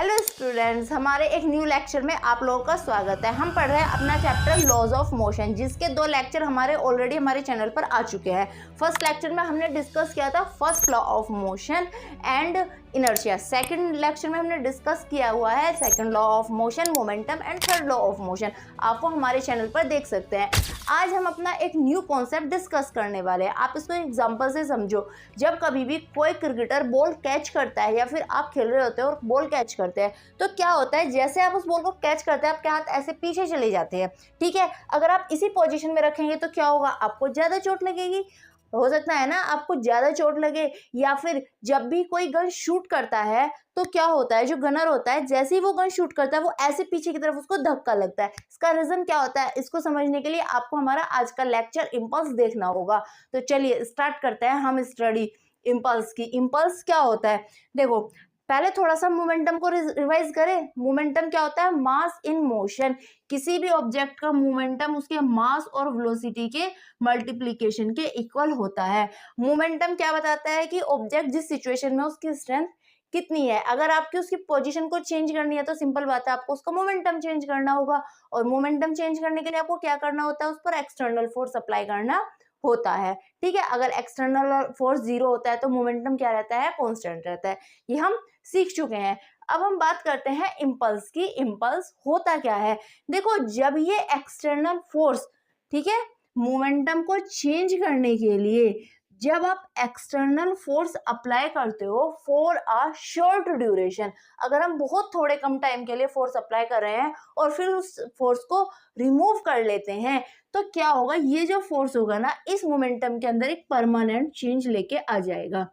Hello students, हमारे एक new lecture में आप लोगों का स्वागत है। हम पढ़ रहे हैं अपना चैप्टर लॉज ऑफ मोशन, जिसके 2 लेक्चर ऑलरेडी हमारे चैनल पर आ चुके हैं। फर्स्ट लेक्चर में हमने डिस्कस किया था first law of motion and inertia. Second lecture में हमने डिस्कस किया हुआ है second law of motion, momentum and third law of motion. आपको हमारे चैनल पर देख सकते हैं। आज हम अपना एक न्यू कॉन्सेप्ट डिस्कस करने वाले हैं। आप इसको एग्जांपल से समझो। जब कभी भी कोई क्रिकेटर बॉल कैच करता है या फिर आप खेल रहे होते हो और बॉल कैच करते हैं, तो क्या होता है, जैसे आप उस बॉल को कैच करते हैं आपके हाथ ऐसे पीछे चले जाते हैं। ठीक है, अगर आप इसी पोजीशन में रखेंगे तो क्या होगा, आपको ज़्यादा चोट लगेगी। हो सकता है ना आपको ज़्यादा चोट लगे। या फिर जब भी कोई गन शूट करता है तो क्या होता है, जो गनर होता है जैसे ही वो गन शूट करता है वो ऐसे पीछे की तरफ उसको धक्का लगता है। इसका रीज़न क्या होता है, इसको समझने के लिए आपको हमारा आज का लेक्चर इम्पल्स देखना होगा। तो चलिए स्टार्ट करते हैं हम स्टडी इम्पल्स की। इम्पल्स क्या होता है, देखो पहले थोड़ा सा मोमेंटम को रिवाइज करें। मोमेंटम क्या होता है, मास इन मोशन। किसी भी ऑब्जेक्ट का मोमेंटम उसके मास और वेलोसिटी के मल्टीप्लिकेशन के इक्वल होता है। मोमेंटम क्या बताता है कि ऑब्जेक्ट जिस सिचुएशन में उसकी स्ट्रेंथ कितनी है। अगर आपकी उसकी पोजीशन को चेंज करनी है तो सिंपल बात है, आपको उसका मोमेंटम चेंज करना होगा। और मोमेंटम चेंज करने के लिए आपको क्या करना होता है, उस पर एक्सटर्नल फोर्स अप्लाई करना होता है। ठीक है, अगर एक्सटर्नल फोर्स 0 होता है तो मोमेंटम क्या रहता है, कांस्टेंट रहता है। ये हम सीख चुके हैं। अब हम बात करते हैं इम्पल्स की। इम्पल्स होता क्या है, देखो जब ये एक्सटर्नल फोर्स, ठीक है, मोमेंटम को चेंज करने के लिए जब आप एक्सटर्नल फोर्स अप्लाई करते हो फॉर अ शॉर्ट ड्यूरेशन, अगर हम बहुत थोड़े कम टाइम के लिए फोर्स अप्लाई कर रहे हैं और फिर उस फोर्स को रिमूव कर लेते हैं, तो क्या होगा, ये जो फोर्स होगा ना इस मोमेंटम के अंदर एक परमानेंट चेंज लेके आ जाएगा।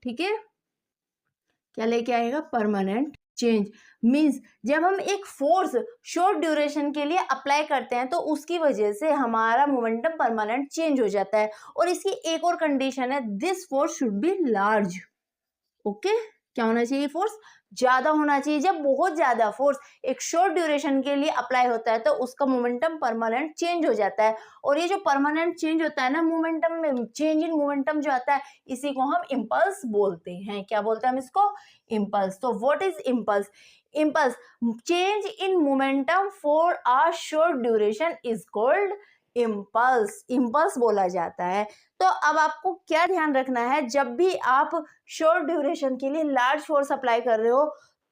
ठीक है, क्या लेके आएगा, परमानेंट चेंज। मींस जब हम एक फोर्स शॉर्ट ड्यूरेशन के लिए अप्लाई करते हैं तो उसकी वजह से हमारा मोमेंटम परमानेंट चेंज हो जाता है। और इसकी एक और कंडीशन है, this force should be large. Okay, क्या होना चाहिए, फोर्स ज्यादा होना चाहिए। जब बहुत ज्यादा फोर्स एक शॉर्ट ड्यूरेशन के लिए अप्लाई होता है तो उसका मोमेंटम परमानेंट चेंज हो जाता है। और ये जो परमानेंट चेंज होता है ना मोमेंटम में, चेंज इन मोमेंटम जो आता है, इसी को हम इम्पल्स बोलते हैं। क्या बोलते हैं हम इसको, इम्पल्स। तो what is impulse, impulse change in momentum for a short duration is called impulse. Impulse बोला जाता है। तो अब आपको क्या ध्यान रखना है, जब भी आप शॉर्ट ड्यूरेशन के लिए लार्ज फोर्स अप्लाई कर रहे हो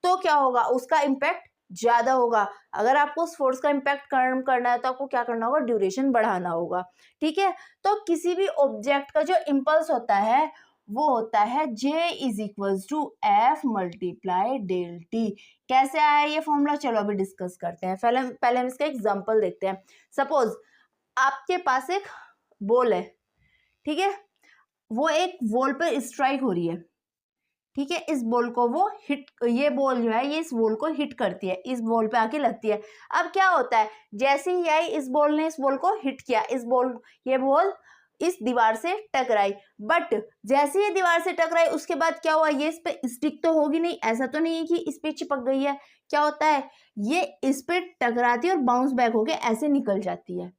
तो क्या होगा, उसका इम्पैक्ट ज्यादा होगा। अगर आपको उस फोर्स का इम्पैक्ट कम करना है तो आपको क्या करना होगा, ड्यूरेशन बढ़ाना होगा। ठीक है, तो किसी भी ऑब्जेक्ट का जो इम्पल्स होता है वो होता है J is equals to F multiply del t. कैसे आया ये फॉर्मूला, चलो अभी डिस्कस करते हैं। पहले हम इसका एग्जांपल देखते हैं। सपोज आपके पास एक बॉल है, ठीक है, वो एक बॉल पे स्ट्राइक हो रही है। ठीक है, इस बॉल को वो हिट, ये बॉल जो है ये इस बॉल को हिट करती है, इस बॉल पे आके लगती है। अब क्या होता है, जैसे ही आई इस बॉल ने इस बॉल को हिट किया, ये बॉल इस दीवार से टकराई। बट जैसे ये दीवार से टकराई उसके बाद क्या हुआ, ये इस पे स्टिक तो होगी नहीं, ऐसा तो नहीं है कि इस पे चिपक गई है। क्या होता है, ये इस पे टकराती है और बाउंस बैक होके ऐसे निकल जाती है।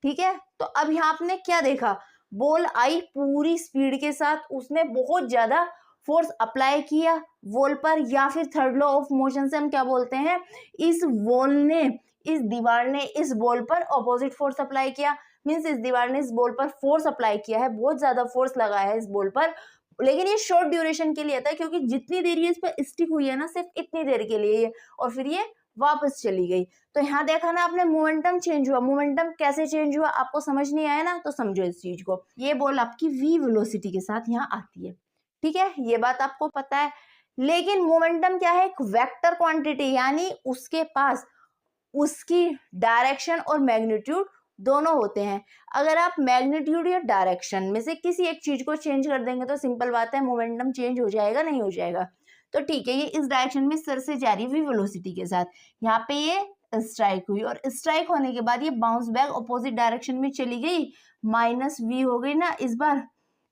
ठीक है, तो अब यहाँ आपने क्या देखा, बॉल आई पूरी स्पीड के साथ, उसने बहुत ज्यादा फोर्स अप्लाई किया वॉल पर, या फिर थर्ड लॉ ऑफ मोशन से हम क्या बोलते हैं, इस वॉल ने, इस दीवार ने इस बॉल पर ऑपोजिट फोर्स अप्लाई किया। मींस इस दीवार ने इस बॉल पर फोर्स अप्लाई किया है, बहुत ज्यादा फोर्स लगाया है इस बॉल पर, लेकिन ये शॉर्ट ड्यूरेशन के लिए था, क्योंकि जितनी देर ये इस पर स्टिक हुई है ना सिर्फ इतनी देर के लिए, और फिर ये वापस चली गई। तो यहाँ देखा ना आपने, मोमेंटम चेंज हुआ। मोमेंटम कैसे चेंज हुआ, आपको समझ नहीं आया ना, तो समझो इस चीज को। ये बॉल आपकी v वेलोसिटी के साथ यहाँ आती है, ठीक है, ये बात आपको पता है। लेकिन मोमेंटम क्या है, एक वेक्टर क्वांटिटी, यानी उसके पास उसकी डायरेक्शन और मैग्नीट्यूड दोनों होते हैं। अगर आप मैग्नीट्यूड या डायरेक्शन में से किसी एक चीज को चेंज कर देंगे तो सिंपल बात है, मोमेंटम चेंज हो जाएगा, नहीं हो जाएगा। तो ठीक है, ये इस डायरेक्शन में सर से जा रही है वेलोसिटी के साथ, यहाँ पे ये स्ट्राइक हुई, और स्ट्राइक होने के बाद ये बाउंस बैक अपोजिट डायरेक्शन में चली गई, -v हो गई ना इस बार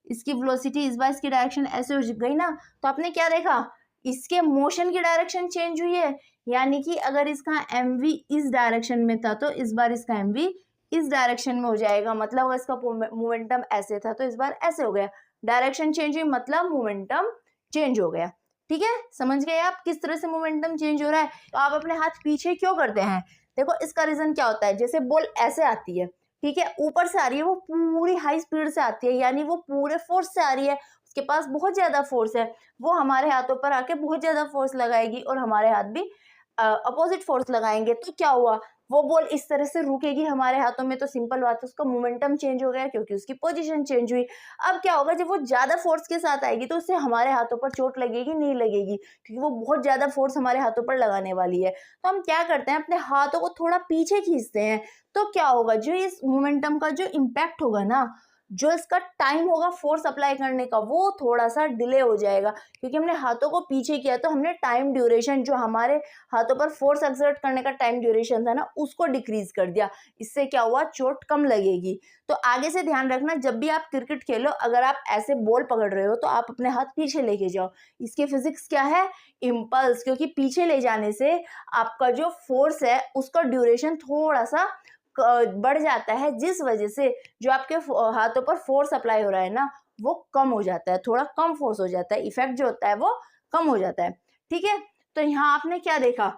इसकी वेलोसिटी, इस बार इसकी डायरेक्शन ऐसे हो गई ना। तो आपने क्या देखा, इसके मोशन की डायरेक्शन चेंज हुई है। यानी कि अगर इसका mv इस डायरेक्शन में था तो इस बार इसका mv इस डायरेक्शन में हो जाएगा, मतलब इसका मोमेंटम ऐसे था तो इस बार ऐसे हो गया। डायरेक्शन चेंज हुई मतलब मोमेंटम चेंज हो गया। ठीक है, समझ गए आप किस तरह से मोमेंटम चेंज हो रहा है। तो आप अपने हाथ पीछे क्यों करते हैं, देखो इसका रीजन क्या होता है, जैसे बॉल ऐसे आती है, ठीक है, ऊपर से आ रही है, वो पूरी हाई स्पीड से आती है, यानी वो पूरे फोर्स से आ रही है, उसके पास बहुत ज्यादा फोर्स है, वो हमारे हाथों पर आके बहुत ज्यादा फोर्स लगाएगी और हमारे हाथ भी अपोजिट फोर्स लगाएंगे। तो क्या हुआ, वो बॉल इस तरह से रुकेगी हमारे हाथों में, तो सिंपल बात है उसका मोमेंटम चेंज हो गया क्योंकि उसकी पोजीशन चेंज हुई। अब क्या होगा, जब वो ज्यादा फोर्स के साथ आएगी तो उससे हमारे हाथों पर चोट लगेगी, नहीं लगेगी, क्योंकि वो बहुत ज्यादा फोर्स हमारे हाथों पर लगाने वाली है। तो हम क्या करते हैं, अपने हाथों को थोड़ा पीछे खींचते हैं, तो क्या होगा, जो इस मोमेंटम का जो इम्पैक्ट होगा ना, जो इसका टाइम होगा फोर्स अप्लाई करने का, वो थोड़ा सा डिले हो जाएगा, क्योंकि हमने हाथों को पीछे किया तो हमने टाइम ड्यूरेशन, जो हमारे हाथों पर फोर्स एक्सर्ट करने का टाइम ड्यूरेशन था ना, उसको डिक्रीज कर दिया। इससे क्या हुआ, चोट कम लगेगी। तो आगे से ध्यान रखना, जब भी आप क्रिकेट खेलो, अगर आप ऐसे बॉल पकड़ रहे हो तो आप अपने हाथ पीछे लेके जाओ। इसके फिजिक्स क्या है, इम्पल्स, क्योंकि पीछे ले जाने से आपका जो फोर्स है उसका ड्यूरेशन थोड़ा सा बढ़ जाता है, जिस वजह से जो आपके हाथों पर फोर्स अप्लाई हो रहा है ना, वो कम हो जाता है, थोड़ा कम फोर्स हो जाता है, इफेक्ट जो होता है वो कम हो जाता है। ठीक है, तो यहाँ आपने क्या देखा,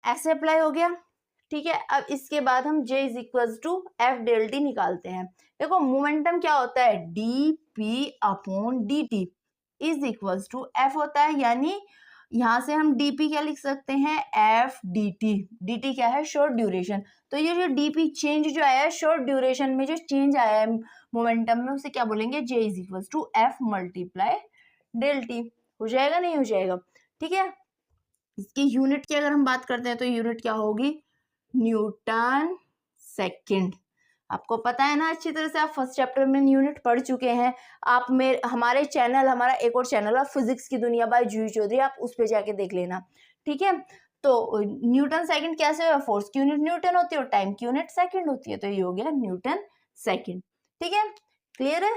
ऐसे अप्लाई हो गया। ठीक है, अब इसके बाद हम J is equal to F del t निकालते हैं। देखो मोमेंटम क्या होता है, d p upon d t is equal to F होता है, यानी यहाँ से हम dp क्या लिख सकते हैं, F D T. D T क्या है, शॉर्ट ड्यूरेशन। तो ये जो dp चेंज जो आया है शॉर्ट ड्यूरेशन में, जो चेंज आया है मोमेंटम में, उसे क्या बोलेंगे, J is equal to F multiply del t. हो जाएगा, नहीं हो जाएगा। ठीक है, इसकी यूनिट की अगर हम बात करते हैं तो यूनिट क्या होगी, न्यूटन सेकंड। आपको पता है ना अच्छी तरह से, आप फर्स्ट चैप्टर में यूनिट पढ़ चुके हैं। आप हमारे चैनल, हमारा एक और चैनल है फिजिक्स की दुनिया बाय जूही चौधरी, आप उस पर जाके देख लेना। ठीक है, तो न्यूटन सेकंड कैसे हो, फोर्स की यूनिट न्यूटन होती है और टाइम की यूनिट सेकंड होती है, तो ये हो गया न्यूटन सेकंड। ठीक है, क्लियर है,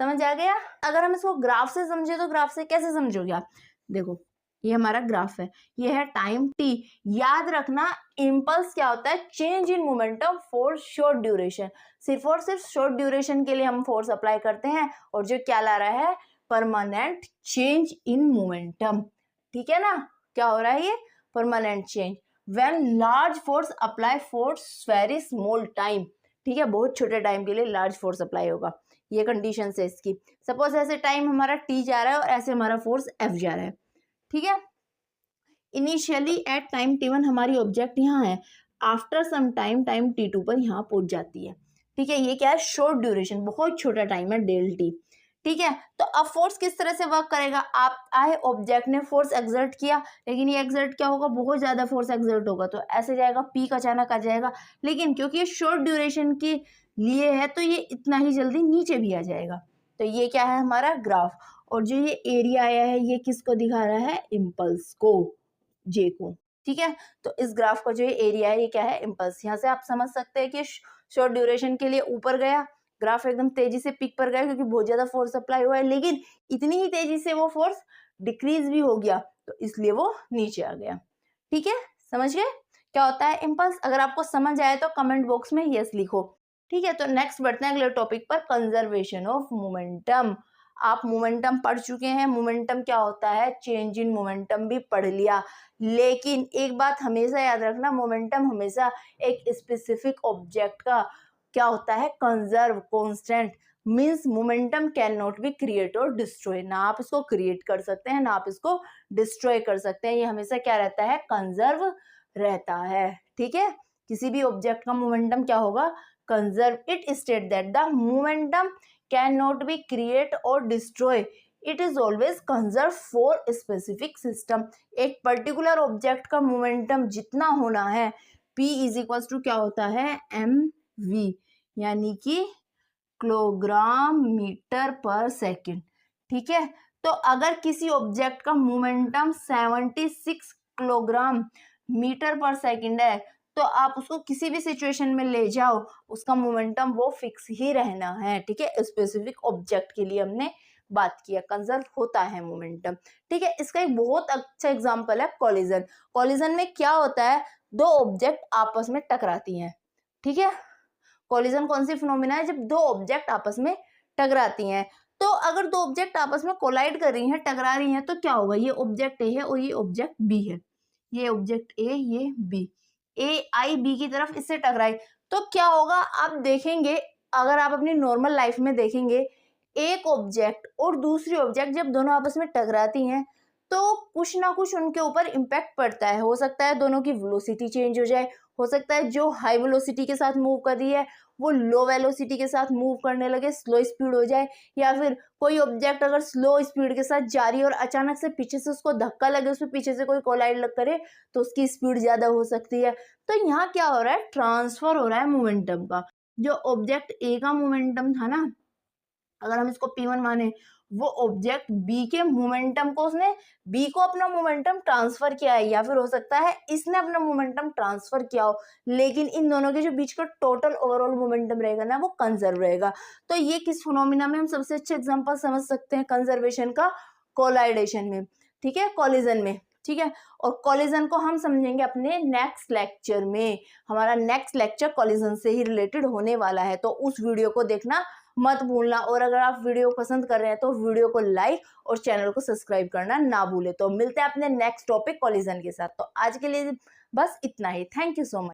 समझ आ गया। अगर हम इसको ग्राफ से समझे तो ग्राफ से कैसे समझोगे आप, देखो ये हमारा ग्राफ है, ये है टाइम t। याद रखना इम्पल्स क्या होता है, change in momentum for short duration. सिर्फ और सिर्फ शॉर्ट ड्यूरेशन के लिए हम फोर्स अप्लाई करते हैं, और जो क्या ला रहा है, परमानेंट चेंज इन मोमेंटम। ठीक है ना, क्या हो रहा है, ये permanent change when large force apply for very small time. ठीक है, बहुत छोटे टाइम के लिए लार्ज फोर्स अप्लाई होगा, ये कंडीशन है इसकी। सपोज ऐसे टाइम हमारा t जा रहा है और ऐसे हमारा फोर्स f जा रहा है। ठीक है, इनिशियली एट टाइम t1 हमारी ऑब्जेक्ट यहाँ है, after some time time t2 पर यहाँ पहुंच जाती है। ठीक है, ये क्या है, शॉर्ट ड्यूरेशन, बहुत छोटा टाइम है डेल टी। ठीक है, तो अब फोर्स किस तरह से वर्क करेगा, आप आए ऑब्जेक्ट ने फोर्स एक्सर्ट किया, लेकिन ये एक्सर्ट क्या होगा, बहुत ज्यादा फोर्स एक्सर्ट होगा, तो ऐसे जाएगा, पीक अचानक आ जाएगा, लेकिन क्योंकि ये शॉर्ट ड्यूरेशन के लिए है तो ये इतना ही जल्दी नीचे भी आ जाएगा। तो ये क्या है, हमारा ग्राफ। और जो ये एरिया आया है, ये किसको दिखा रहा है, इम्पल्स को, जे को। ठीक है, तो इस ग्राफ का जो ये एरिया है, ये क्या है, इम्पल्स। यहाँ से आप समझ सकते हैं कि शॉर्ट ड्यूरेशन के लिए ऊपर गया, ग्राफ एकदम तेजी से पीक पर गया क्योंकि बहुत ज्यादा फोर्स अप्लाई हुआ है, लेकिन इतनी ही तेजी से वो फोर्स डिक्रीज भी हो गया, तो इसलिए वो नीचे आ गया। ठीक है, समझ गए क्या होता है इम्पल्स। अगर आपको समझ आए तो कमेंट बॉक्स में यस लिखो। ठीक है, तो नेक्स्ट बढ़ते हैं अगले टॉपिक पर, कंजर्वेशन ऑफ मोमेंटम। आप मोमेंटम पढ़ चुके हैं, मोमेंटम क्या होता है, चेंज इन मोमेंटम भी पढ़ लिया, लेकिन एक बात हमेशा याद रखना, मोमेंटम हमेशा एक स्पेसिफिक ऑब्जेक्ट का क्या होता है, conserve, constant. Means momentum can not be create और डिस्ट्रॉय, ना आप इसको क्रिएट कर सकते हैं ना आप इसको डिस्ट्रॉय कर सकते हैं, ये हमेशा क्या रहता है, कंजर्व रहता है। ठीक है, किसी भी ऑब्जेक्ट का मोमेंटम क्या होगा, conserve. It state that the momentum can not be create और destroy, it is always conserve for specific system. एक पर्टिकुलर ऑब्जेक्ट का मोमेंटम जितना होना है, p इज इक्वल टू क्या होता है, mv, यानी कि किलोग्राम मीटर पर सेकंड। ठीक है, तो अगर किसी ऑब्जेक्ट का मोमेंटम 76 किलोग्राम मीटर पर सेकंड है, तो आप उसको किसी भी सिचुएशन में ले जाओ, उसका मोमेंटम वो फिक्स ही रहना है। ठीक है, स्पेसिफिक ऑब्जेक्ट के लिए हमने बात किया, कंजर्व होता है मोमेंटम। ठीक है, इसका एक बहुत अच्छा एग्जांपल है कॉलिजन। कॉलिजन में क्या होता है, दो ऑब्जेक्ट आपस में टकराती हैं। ठीक है, कॉलिजन कौन सी फिनोमिना है, जब दो ऑब्जेक्ट आपस में टकराती हैं। तो अगर दो ऑब्जेक्ट आपस में कोलाइड कर रही हैं, टकरा रही हैं, तो क्या होगा, ये ऑब्जेक्ट ए है और ये ऑब्जेक्ट बी है, ये ऑब्जेक्ट ए, ये बी, ए आई बी की तरफ इससे टकराई, तो क्या होगा आप देखेंगे, अगर आप अपनी नॉर्मल लाइफ में देखेंगे, एक ऑब्जेक्ट और दूसरी ऑब्जेक्ट जब दोनों आपस में टकराती हैं तो कुछ ना कुछ उनके ऊपर इम्पैक्ट पड़ता है। हो सकता है दोनों की वेलोसिटी चेंज हो जाए, हो सकता है जो हाई वेलोसिटी के साथ मूव कर रही है वो लो वेलोसिटी के साथ मूव करने लगे, स्लो स्पीड हो जाए, या फिर कोई ऑब्जेक्ट अगर स्लो स्पीड के साथ जा रही है और अचानक से पीछे से उसको धक्का लगे, उसमें पीछे से कोई कोलाइड लग करे तो उसकी स्पीड ज्यादा हो सकती है। तो यहाँ क्या हो रहा है, ट्रांसफर हो रहा है मोमेंटम का। जो ऑब्जेक्ट ए का मोमेंटम था ना, अगर हम इसको P1 माने, वो ऑब्जेक्ट बी के मोमेंटम को उसने बी को अपना मोमेंटम ट्रांसफर किया है, या फिर हो सकता है इसने अपना मोमेंटम ट्रांसफर किया हो, लेकिन इन दोनों के जो बीच का टोटल ओवरऑल मोमेंटम रहेगा ना वो कंजर्व रहेगा। तो ये किस फिनोमिना में हम सबसे अच्छे एग्जांपल समझ सकते हैं कंजर्वेशन का, कोलाइडेशन में, ठीक है, कॉलिजन में, ठीक है। और कॉलिजन को हम समझेंगे अपने नेक्स्ट लेक्चर में, हमारा नेक्स्ट लेक्चर कॉलिजन से ही रिलेटेड होने वाला है, तो उस वीडियो को देखना मत भूलना। और अगर आप वीडियो पसंद कर रहे हैं तो वीडियो को लाइक और चैनल को सब्सक्राइब करना ना भूले। तो मिलते हैं अपने नेक्स्ट टॉपिक कॉलिजन के साथ। तो आज के लिए बस इतना ही। Thank you so much.